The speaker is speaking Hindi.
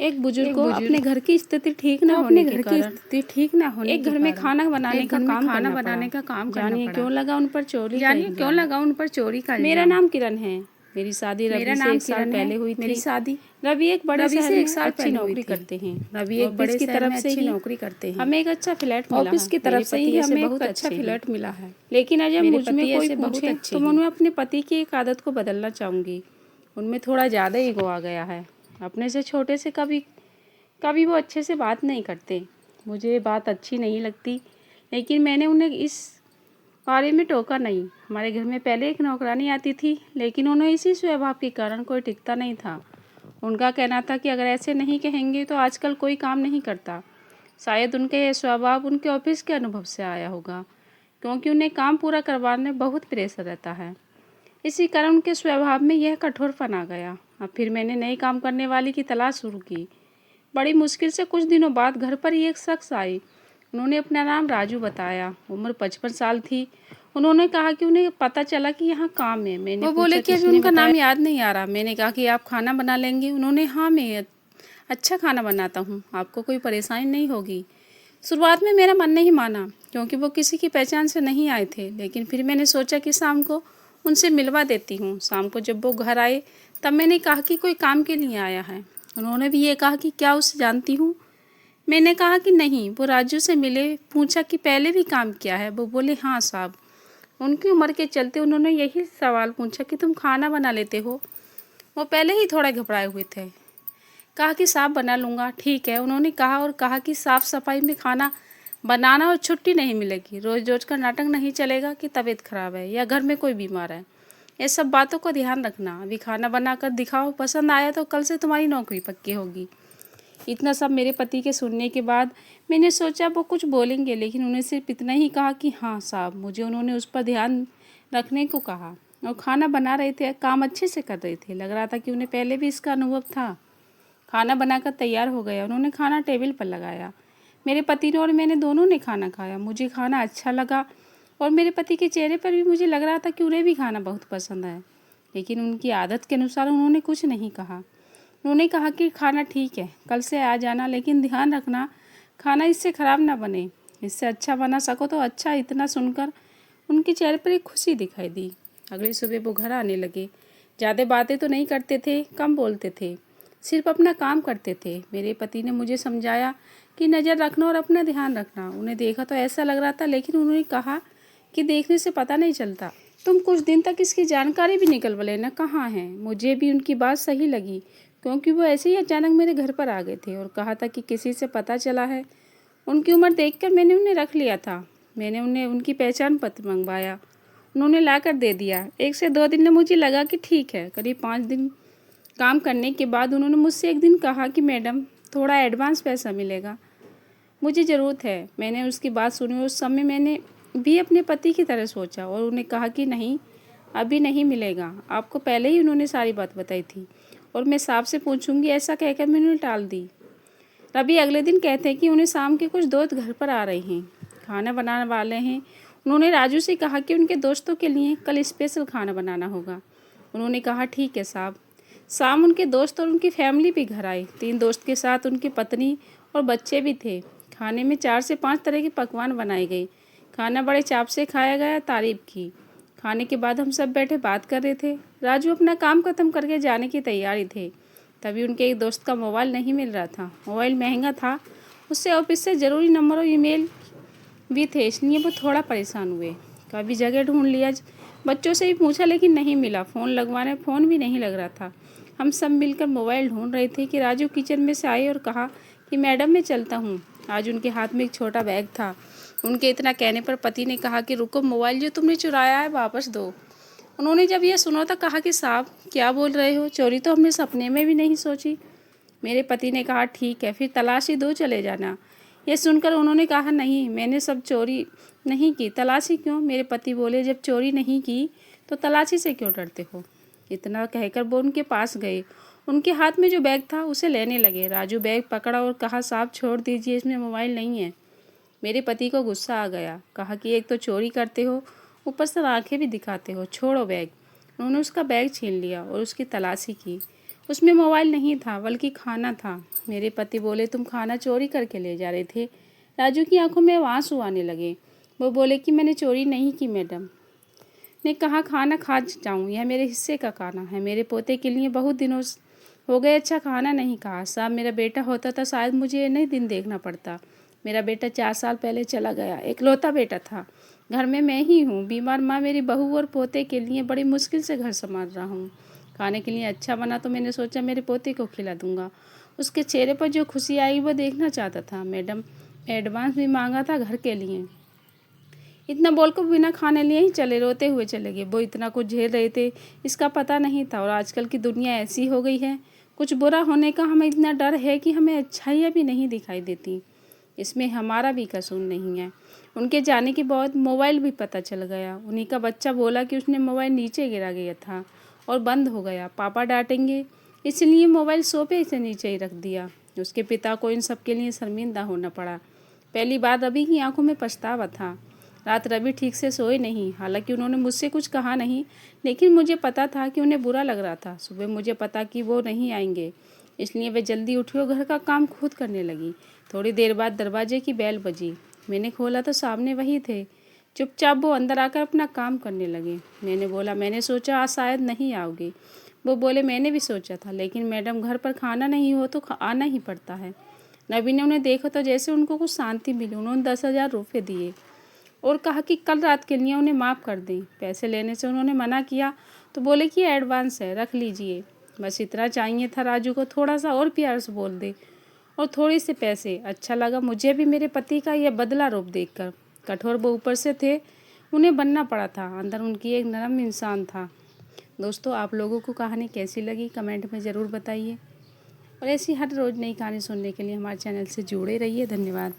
एक बुजुर्ग को अपने घर की स्थिति ठीक न होने के कारण एक घर में खाना बनाने का काम जानिए क्यों लगा उन पर चोरी का मेरा नाम किरण है। मेरी शादी रवि से 1 साल पहले हुई थी। रवि एक बड़े शहर में अच्छी नौकरी करते हैं। रवि एक बड़े की तरफ से ही नौकरी करते हैं। हमें एक अच्छा फ्लैट मिला, ऑफिस की तरफ से ही हमें एक अच्छा फ्लैट मिला है। लेकिन जब मुझ में कोई पूछे तो मैं उन्हें अपने पति की एक आदत को बदलना चाहूँगी। उनमें थोड़ा ज़्यादा ईगो आ गया है। अपने से छोटे से कभी वो अच्छे से बात नहीं करते। मुझे ये बात अच्छी नहीं लगती, लेकिन मैंने उन्हें इस बारे में टोका नहीं। हमारे घर में पहले एक नौकरानी आती थी, लेकिन उन्हें इसी स्वभाव के कारण कोई टिकता नहीं था। उनका कहना था कि अगर ऐसे नहीं कहेंगे तो आजकल कोई काम नहीं करता। शायद उनका यह स्वभाव उनके ऑफिस के अनुभव से आया होगा, क्योंकि उन्हें काम पूरा करवाने बहुत प्रेशर रहता है। इसी कारण उनके स्वभाव में यह कठोरपन आ गया। अब फिर मैंने नई काम करने वाली की तलाश शुरू की। बड़ी मुश्किल से कुछ दिनों बाद घर पर ही एक शख्स आई। उन्होंने अपना नाम राजू बताया। उम्र 55 साल थी। उन्होंने कहा कि उन्हें पता चला कि यहाँ काम है। मैंने वो बोले कि अभी उनका नाम याद नहीं आ रहा। मैंने कहा कि आप खाना बना लेंगे? उन्होंने हाँ, मैं अच्छा खाना बनाता हूँ, आपको कोई परेशानी नहीं होगी। शुरुआत में मेरा मन नहीं माना, क्योंकि वो किसी की पहचान से नहीं आए थे। लेकिन फिर मैंने सोचा कि शाम को उनसे मिलवा देती हूँ। शाम को जब वो घर आए तब मैंने कहा कि कोई काम के लिए आया है। उन्होंने भी ये कहा कि क्या उसे जानती हूँ? मैंने कहा कि नहीं। वो राजू से मिले, पूछा कि पहले भी काम किया है? वो बोले हाँ साहब। उनकी उम्र के चलते उन्होंने यही सवाल पूछा कि तुम खाना बना लेते हो? वो पहले ही थोड़ा घबराए हुए थे। कहा कि साफ बना लूँगा। ठीक है, उन्होंने कहा, और कहा कि साफ़ सफाई में खाना बनाना और छुट्टी नहीं मिलेगी। रोज़ रोज़ का नाटक नहीं चलेगा कि तबीयत खराब है या घर में कोई बीमार है। ये सब बातों का ध्यान रखना। अभी खाना बना कर दिखाओ, पसंद आया तो कल से तुम्हारी नौकरी पक्की होगी। इतना सब मेरे पति के सुनने के बाद मैंने सोचा वो कुछ बोलेंगे, लेकिन उन्हें सिर्फ इतना ही कहा कि हाँ साहब। मुझे उन्होंने उस पर ध्यान रखने को कहा और खाना बना रहे थे, काम अच्छे से कर रहे थे। लग रहा था कि उन्हें पहले भी इसका अनुभव था। खाना बनाकर तैयार हो गया। उन्होंने खाना टेबल पर लगाया। मेरे पति ने और मैंने दोनों ने खाना खाया। मुझे खाना अच्छा लगा और मेरे पति के चेहरे पर भी मुझे लग रहा था कि उन्हें भी खाना बहुत पसंद है। लेकिन उनकी आदत के अनुसार उन्होंने कुछ नहीं कहा। उन्होंने कहा कि खाना ठीक है, कल से आ जाना, लेकिन ध्यान रखना खाना इससे ख़राब ना बने, इससे अच्छा बना सको तो अच्छा। इतना सुनकर उनके चेहरे पर एक खुशी दिखाई दी। अगली सुबह वो घर आने लगे। ज़्यादा बातें तो नहीं करते थे, कम बोलते थे, सिर्फ अपना काम करते थे। मेरे पति ने मुझे समझाया कि नज़र रखना और अपना ध्यान रखना। उन्हें देखा तो ऐसा लग रहा था, लेकिन उन्होंने कहा कि देखने से पता नहीं चलता। तुम कुछ दिन तक इसकी जानकारी भी निकलवा लेना कहाँ है। मुझे भी उनकी बात सही लगी, क्योंकि वो ऐसे ही अचानक मेरे घर पर आ गए थे और कहा था कि किसी से पता चला है। उनकी उम्र देखकर मैंने उन्हें रख लिया था। मैंने उन्हें उनकी पहचान पत्र मंगवाया। उन्होंने ला कर दे दिया। 1 से 2 दिन में मुझे लगा कि ठीक है। करीब 5 दिन काम करने के बाद उन्होंने मुझसे एक दिन कहा कि मैडम, थोड़ा एडवांस पैसा मिलेगा, मुझे ज़रूरत है। मैंने उसकी बात सुनी। उस समय मैंने भी अपने पति की तरह सोचा और उन्हें कहा कि नहीं, अभी नहीं मिलेगा। आपको पहले ही उन्होंने सारी बात बताई थी और मैं साहब से पूछूंगी, ऐसा कहकर मैंने उन्हें टाल दी। रवि अगले दिन कहते हैं कि उन्हें शाम के कुछ दोस्त घर पर आ रहे हैं, खाना बनाने वाले हैं। उन्होंने राजू से कहा कि उनके दोस्तों के लिए कल स्पेशल खाना बनाना होगा। उन्होंने कहा ठीक है साहब। शाम उनके दोस्त और उनकी फैमिली भी घर आए। 3 दोस्त के साथ उनकी पत्नी और बच्चे भी थे। खाने में 4 से 5 तरह के पकवान बनाए गए। खाना बड़े चाव से खाया गया, तारीफ की। खाने के बाद हम सब बैठे बात कर रहे थे। राजू अपना काम खत्म करके जाने की तैयारी थे। तभी उनके एक दोस्त का मोबाइल नहीं मिल रहा था। मोबाइल महंगा था, उससे ऑफिस से ज़रूरी नंबर और ईमेल भी थे, इसलिए वो थोड़ा परेशान हुए। कभी जगह ढूंढ लिया, बच्चों से भी पूछा, लेकिन नहीं मिला। फ़ोन लगवाने फ़ोन भी नहीं लग रहा था। हम सब मिलकर मोबाइल ढूंढ रहे थे कि राजू किचन में से आए और कहा कि मैडम मैं चलता हूँ। आज उनके हाथ में एक छोटा बैग था। उनके इतना कहने पर पति ने कहा कि रुको, मोबाइल जो तुमने चुराया है वापस दो। उन्होंने जब यह सुना तो कहा कि साहब क्या बोल रहे हो, चोरी तो हमने सपने में भी नहीं सोची। मेरे पति ने कहा ठीक है, फिर तलाशी दो, चले जाना। यह सुनकर उन्होंने कहा नहीं, मैंने सब चोरी नहीं की, तलाशी क्यों? मेरे पति बोले जब चोरी नहीं की तो तलाशी से क्यों डरते हो? इतना कहकर वो उनके पास गए। उनके हाथ में जो बैग था उसे लेने लगे। राजू बैग पकड़ा और कहा साहब छोड़ दीजिए, इसमें मोबाइल नहीं है। मेरे पति को गुस्सा आ गया। कहा कि एक तो चोरी करते हो, ऊपर से आंखें भी दिखाते हो, छोड़ो बैग। उन्होंने उसका बैग छीन लिया और उसकी तलाशी की। उसमें मोबाइल नहीं था बल्कि खाना था। मेरे पति बोले, तुम खाना चोरी करके ले जा रहे थे। राजू की आंखों में आंसू आने लगे। वो बोले कि मैंने चोरी नहीं की मैडम। ने कहा, खाना खा जाऊँ, यह मेरे हिस्से का खाना है। मेरे पोते के लिए बहुत दिनों हो गए अच्छा खाना नहीं कहा। साहब मेरा बेटा होता था शायद मुझे नहीं दिन देखना पड़ता। मेरा बेटा 4 साल पहले चला गया, इकलौता बेटा था। घर में मैं ही हूँ, बीमार माँ मेरी बहू और पोते के लिए बड़ी मुश्किल से घर संभाल रहा हूँ। खाने के लिए अच्छा बना तो मैंने सोचा मेरे पोते को खिला दूंगा। उसके चेहरे पर जो खुशी आई वो देखना चाहता था। मैडम, एडवांस भी मांगा था घर के लिए। इतना बोलकर बिना खाने लिए ही रोते हुए चले गए। वो इतना कुछ झेल रहे थे इसका पता नहीं था। और आजकल की दुनिया ऐसी हो गई है, कुछ बुरा होने का हमें इतना डर है कि हमें अच्छाइयाँ भी नहीं दिखाई देती। इसमें हमारा भी कसूर नहीं है। उनके जाने के बाद मोबाइल भी पता चल गया। उन्हीं का बच्चा बोला कि उसने मोबाइल नीचे गिरा गया था और बंद हो गया। पापा डांटेंगे इसलिए मोबाइल सोफे से नीचे ही रख दिया। उसके पिता को इन सब के लिए शर्मिंदा होना पड़ा। पहली बार रवि की आंखों में पछतावा था। रात रवि ठीक से सोए नहीं। हालांकि उन्होंने मुझसे कुछ कहा नहीं, लेकिन मुझे पता था कि उन्हें बुरा लग रहा था। सुबह मुझे पता कि वो नहीं आएंगे, इसलिए वे जल्दी उठी और घर का काम खुद करने लगी। थोड़ी देर बाद दरवाजे की बेल बजी। मैंने खोला तो सामने वही थे। चुपचाप वो अंदर आकर अपना काम करने लगे। मैंने बोला, मैंने सोचा आज शायद नहीं आओगी। वो बोले, मैंने भी सोचा था, लेकिन मैडम घर पर खाना नहीं हो तो आना ही पड़ता है। नबी ने उन्हें देखा तो जैसे उनको कुछ शांति मिली। उन्होंने 10,000 रुपये दिए और कहा कि कल रात के लिए उन्हें माफ़ कर दें। पैसे लेने से उन्होंने मना किया तो बोले कि एडवांस है, रख लीजिए। बस इतना चाहिए था राजू को, थोड़ा सा और प्यार से बोल दे और थोड़ी से पैसे। अच्छा लगा मुझे भी मेरे पति का यह बदला रूप देखकर। कठोर वो ऊपर से थे, उन्हें बनना पड़ा था, अंदर उनकी एक नरम इंसान था। दोस्तों, आप लोगों को कहानी कैसी लगी कमेंट में ज़रूर बताइए और ऐसी हर रोज़ नई कहानी सुनने के लिए हमारे चैनल से जुड़े रहिए। धन्यवाद।